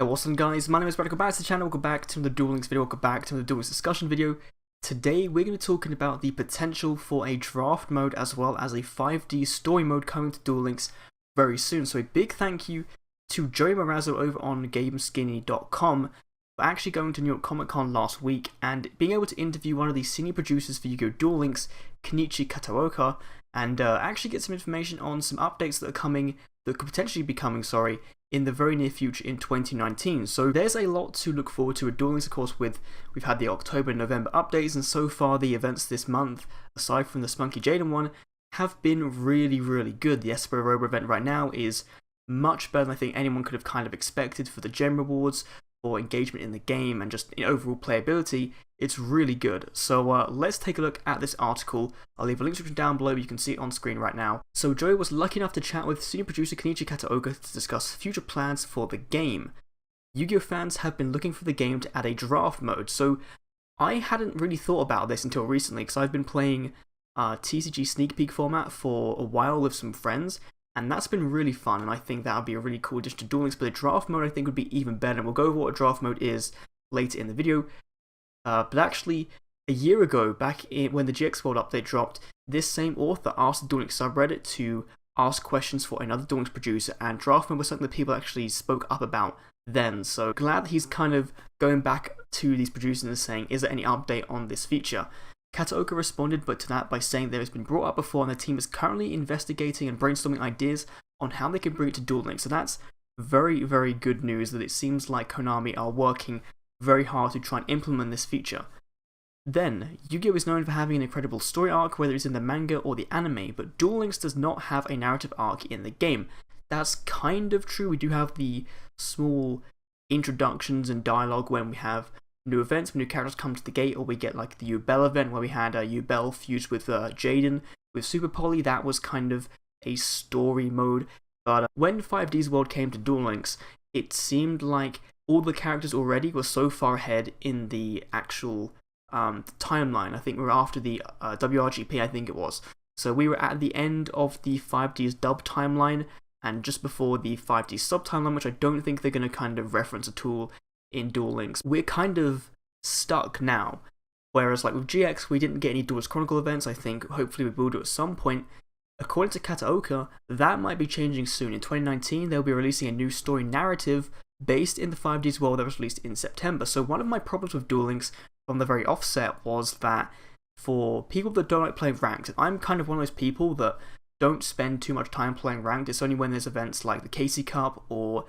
Hey, what's up guys, my name is Brad, welcome back to the channel, welcome back to the Duel Links video, welcome back to the Duel Links discussion video. Today we're going to be talking about the potential for a draft mode as well as a 5D story mode coming to Duel Links very soon. So a big thank you to Joey Marazzo over on GameSkinny.com for actually going to New York Comic Con last week and being able to interview one of the senior producers for Yu-Gi-Oh Duel Links, Kenichi Kataoka, and actually get some information on some updates that are coming, that could potentially be coming, in the very near future in 2019. So there's a lot to look forward to at Duel Links, of course. We've had the October and November updates, and so far the events this month, aside from the Spunky Jaden one, have been really good. The Esper Robo event right now is much better than I think anyone could have kind of expected for the gem rewards, for engagement in the game, and just in overall playability. It's really good. So let's take a look at this article. I'll leave a link description down below, you can see it on screen right now. So Joey was lucky enough to chat with senior producer Kenichi Kataoka to discuss future plans for the game. Yu-Gi-Oh fans have been looking for the game to add a draft mode, so I hadn't really thought about this until recently, because I've been playing TCG sneak peek format for a while with some friends, and that's been really fun, and I think that would be a really cool addition to Duel Links. But the draft mode I think would be even better, and we'll go over what a draft mode is later in the video. But actually, a year ago, when the GX World update dropped, this same author asked the Duel Links subreddit to ask questions for another Duel Links producer, and draft mode was something that people actually spoke up about then. So glad that he's kind of going back to these producers and saying, is there any update on this feature? Kataoka responded to that by saying that it's been brought up before and the team is currently investigating and brainstorming ideas on how they can bring it to Duel Links. So that's very good news, that it seems like Konami are working very hard to try and implement this feature. Then, Yu-Gi-Oh is known for having an incredible story arc, whether it's in the manga or the anime, but Duel Links does not have a narrative arc in the game. That's kind of true. We do have the small introductions and dialogue when we have new events, when new characters come to the gate, or we get like the Yubel event where we had Yubel fused with Jaden with Super Poly. That was kind of a story mode. But when 5D's World came to Duel Links, it seemed like all the characters already were so far ahead in the actual timeline. I think we were after the WRGP, I think it was. So we were at the end of the 5D's dub timeline and just before the 5D sub timeline, which I don't think they're going to kind of reference at all in Duel Links. We're kind of stuck now. Whereas like with GX, we didn't get any Duelist Chronicle events. I think hopefully we will do at some point. According to Kataoka, that might be changing soon. In 2019, they'll be releasing a new story narrative based in the 5D's world that was released in September. So one of my problems with Duel Links from the very offset was that for people that don't like playing ranked, I'm kind of one of those people that don't spend too much time playing ranked. It's only when there's events like the Casey Cup or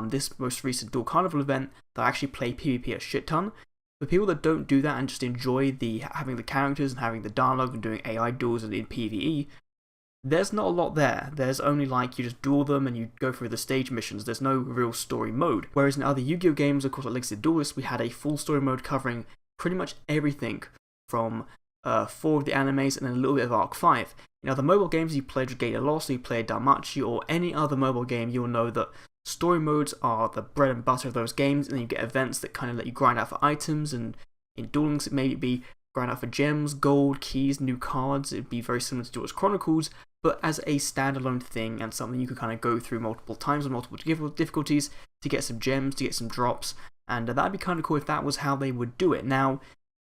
this most recent Duel Carnival event that I actually play PvP a shit ton. For people that don't do that and just enjoy having the characters and having the dialogue and doing AI duels and in PvE, there's not a lot there. There's only like you just duel them and you go through the stage missions. There's no real story mode. Whereas in other Yu-Gi-Oh games, of course, like Links to Duelist, we had a full story mode covering pretty much everything from 4 of the animes and then a little bit of Arc 5. In other mobile games, you played Gate Lost, or you played Damachi, or any other mobile game, you'll know that story modes are the bread and butter of those games, and then you get events that kind of let you grind out for items, and in Duel Links it may be grind out for gems, gold, keys, new cards. It'd be very similar to Duelist Chronicles, but as a standalone thing and something you could kind of go through multiple times on multiple difficulties to get some gems, to get some drops, and that'd be kind of cool if that was how they would do it. Now,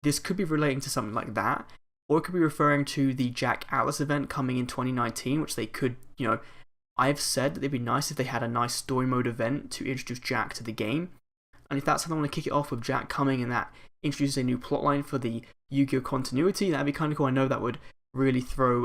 this could be relating to something like that, or it could be referring to the Jack Atlas event coming in 2019, which they could, I've said that it'd be nice if they had a nice story mode event to introduce Jack to the game. And if that's how they want to kick it off with Jack coming and that introduces a new plotline for the Yu-Gi-Oh continuity, that'd be kind of cool. I know that would really throw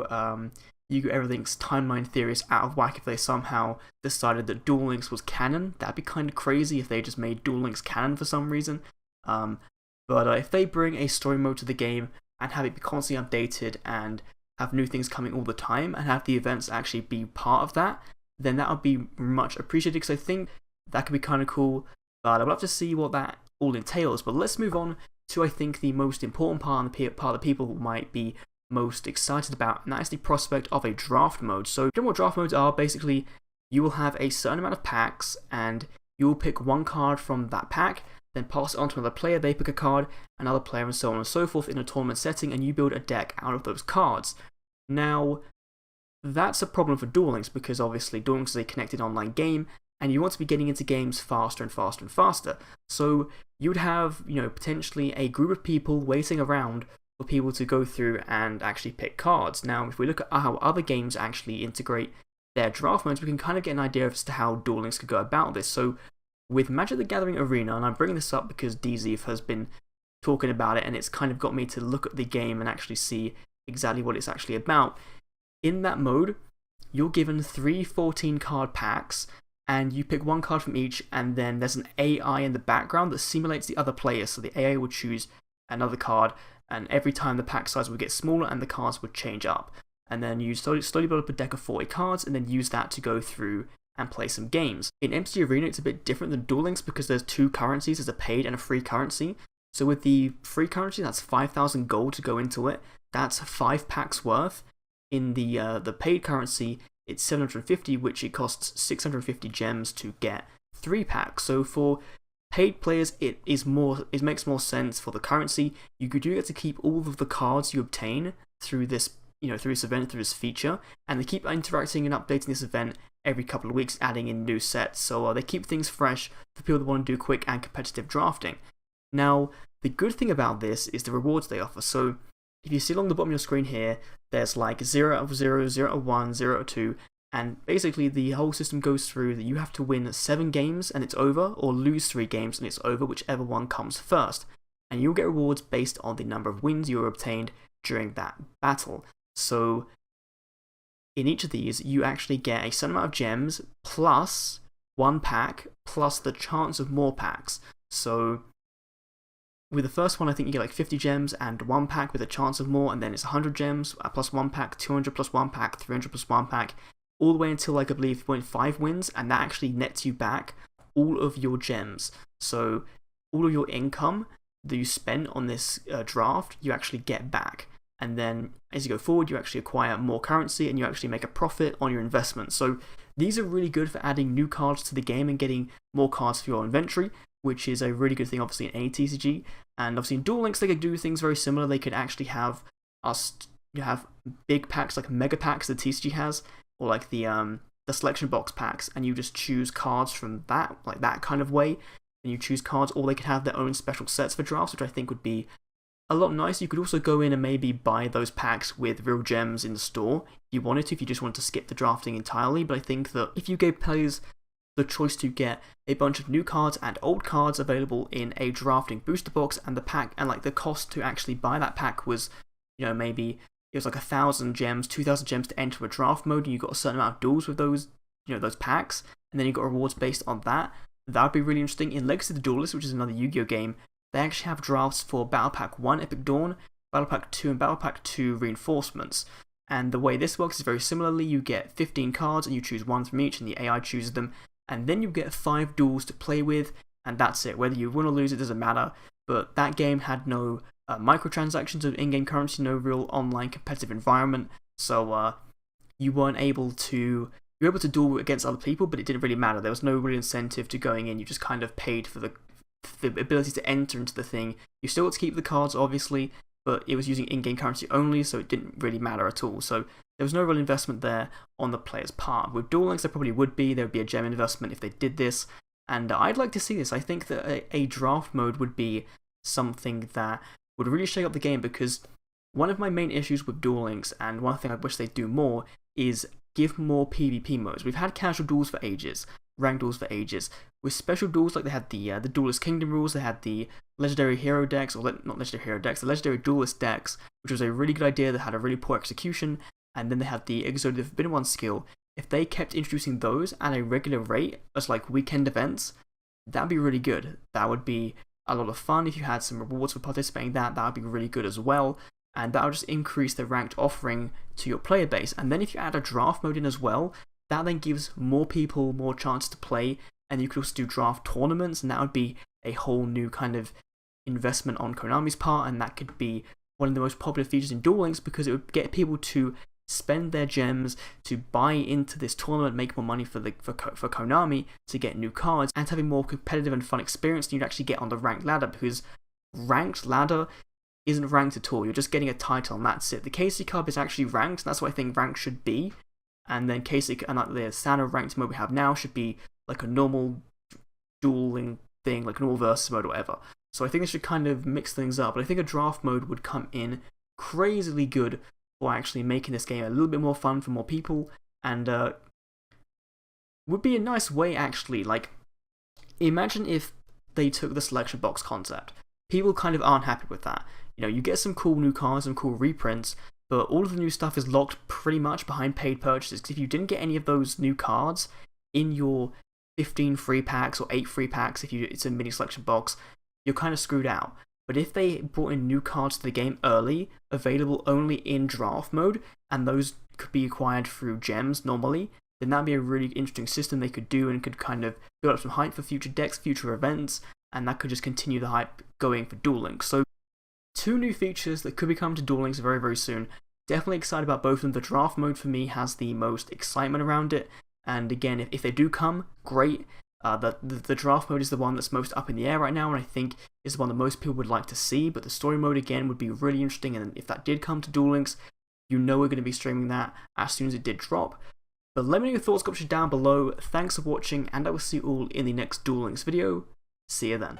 Yu-Gi-Oh Everything's timeline theories out of whack if they somehow decided that Duel Links was canon. That'd be kind of crazy if they just made Duel Links canon for some reason. But if they bring a story mode to the game and have it be constantly updated and have new things coming all the time and have the events actually be part of that, then that would be much appreciated, because I think that could be kind of cool. But I'd love to see what that all entails. But let's move on to, I think, the most important part and the part that people might be most excited about, and that is the prospect of a draft mode. So what draft modes are, basically you will have a certain amount of packs and you will pick one card from that pack, then pass it on to another player, they pick a card, another player, and so on and so forth in a tournament setting, and you build a deck out of those cards. Now, that's a problem for Duel Links, because obviously Duel Links is a connected online game, and you want to be getting into games faster and faster and faster. So you would have, potentially a group of people waiting around for people to go through and actually pick cards. Now, if we look at how other games actually integrate their draft modes, we can kind of get an idea as to how Duel Links could go about this. So with Magic the Gathering Arena, and I'm bringing this up because DZ has been talking about it, and it's kind of got me to look at the game and actually see exactly what it's actually about. In that mode, you're given 3 14-card packs, and you pick one card from each, and then there's an AI in the background that simulates the other player. So the AI will choose another card, and every time the pack size would get smaller and the cards would change up. And then you slowly build up a deck of 40 cards, and then use that to go through and play some games. In MTG Arena, it's a bit different than Duel Links because there's 2 currencies. There's a paid and a free currency. So with the free currency, that's 5,000 gold to go into it. That's 5 packs worth. In the paid currency, it's 750, which it costs 650 gems to get 3 packs. So for paid players, it makes more sense for the currency. You do get to keep all of the cards you obtain through this, through this event, through this feature, and they keep interacting and updating this event every couple of weeks, adding in new sets. So they keep things fresh for people that want to do quick and competitive drafting. Now, the good thing about this is the rewards they offer. So if you see along the bottom of your screen here, there's like 0 out of 0, 0 out of 1, 0 out of 2, and basically the whole system goes through that you have to win 7 games and it's over, or lose 3 games and it's over, whichever one comes first. And you'll get rewards based on the number of wins you obtained during that battle. So in each of these, you actually get a certain amount of gems plus 1 pack plus the chance of more packs. So with the first one, I think you get like 50 gems and 1 pack with a chance of more, and then it's 100 gems plus 1 pack, 200 plus 1 pack, 300 plus 1 pack, all the way until, like, I believe you win 5 wins, and that actually nets you back all of your gems. So all of your income that you spend on this draft, you actually get back. And then as you go forward, you actually acquire more currency and you actually make a profit on your investment. So these are really good for adding new cards to the game and getting more cards for your inventory, which is a really good thing, obviously, in any TCG. And obviously in Duel Links, they could do things very similar. They could actually have have big packs, like mega packs that TCG has, or like the selection box packs, and you just choose cards from that, like that kind of way. And you choose cards, or they could have their own special sets for drafts, which I think would be a lot nicer. You could also go in and maybe buy those packs with real gems in the store if you wanted to, if you just wanted to skip the drafting entirely. But I think that if you gave players the choice to get a bunch of new cards and old cards available in a drafting booster box, and the pack, and like the cost to actually buy that pack was, maybe it was like 1,000 gems, 2,000 gems to enter a draft mode, and you got a certain amount of duels with those, those packs, and then you got rewards based on that. That would be really interesting. In Legacy of the Duelist, which is another Yu-Gi-Oh game, they actually have drafts for Battle Pack 1 Epic Dawn, Battle Pack 2, and Battle Pack 2 Reinforcements. And the way this works is very similarly. You get 15 cards and you choose 1 from each, and the AI chooses them, and then you get 5 duels to play with, and that's it. Whether you win or lose, it doesn't matter. But that game had no microtransactions of in-game currency, no real online competitive environment, so you were able to duel against other people, but it didn't really matter. There was no real incentive to going in. You just kind of paid for the ability to enter into the thing. You still got to keep the cards, obviously, but it was using in-game currency only, so it didn't really matter at all. So there was no real investment there on the player's part. With Duel Links, there probably would be. There would be a gem investment if they did this, and I'd like to see this. I think that a draft mode would be something that would really shake up the game, because one of my main issues with Duel Links, and one thing I wish they'd do more, is give more PvP modes. We've had casual duels for ages, ranked duels for ages. With special duels, like they had the Duelist Kingdom rules, they had the Legendary Hero decks, or not Legendary Hero decks, the Legendary Duelist decks, which was a really good idea that had a really poor execution, and then they had the Exode of the Forbidden One skill. If they kept introducing those at a regular rate as like weekend events, that'd be really good. That would be a lot of fun. If you had some rewards for participating in that, that would be really good as well. And that would just increase the ranked offering to your player base. And then if you add a draft mode in as well, that then gives more people more chance to play, and you could also do draft tournaments, and that would be a whole new kind of investment on Konami's part, and that could be one of the most popular features in Duel Links, because it would get people to spend their gems to buy into this tournament, make more money for Konami to get new cards, and having more competitive and fun experience than you'd actually get on the ranked ladder, because ranked ladder isn't ranked at all. You're just getting a title and that's it. The KC Cup is actually ranked, and that's what I think ranked should be. And then KC, and like the standard ranked mode we have now, should be like a normal dueling thing, like normal versus mode or whatever. So I think they should kind of mix things up, but I think a draft mode would come in crazily good for actually making this game a little bit more fun for more people, and would be a nice way actually. Like, imagine if they took the selection box concept. People kind of aren't happy with that. You know, you get some cool new cards and cool reprints, but all of the new stuff is locked pretty much behind paid purchases. Because if you didn't get any of those new cards in your 15 free packs or 8 free packs, if it's a mini selection box, you're kind of screwed out. But if they brought in new cards to the game early, available only in draft mode, and those could be acquired through gems normally, then that'd be a really interesting system they could do and could kind of build up some hype for future decks, future events, and that could just continue the hype going for Duel Links. So, 2 new features that could be coming to Duel Links very, very soon. Definitely excited about both of them. The draft mode for me has the most excitement around it, and again, if they do come, great. The draft mode is the one that's most up in the air right now, and I think is the one that most people would like to see, but the story mode again would be really interesting, and if that did come to Duel Links, you know we're going to be streaming that as soon as it did drop. But let me know your thoughts, options down below. Thanks for watching, and I will see you all in the next Duel Links video. See you then.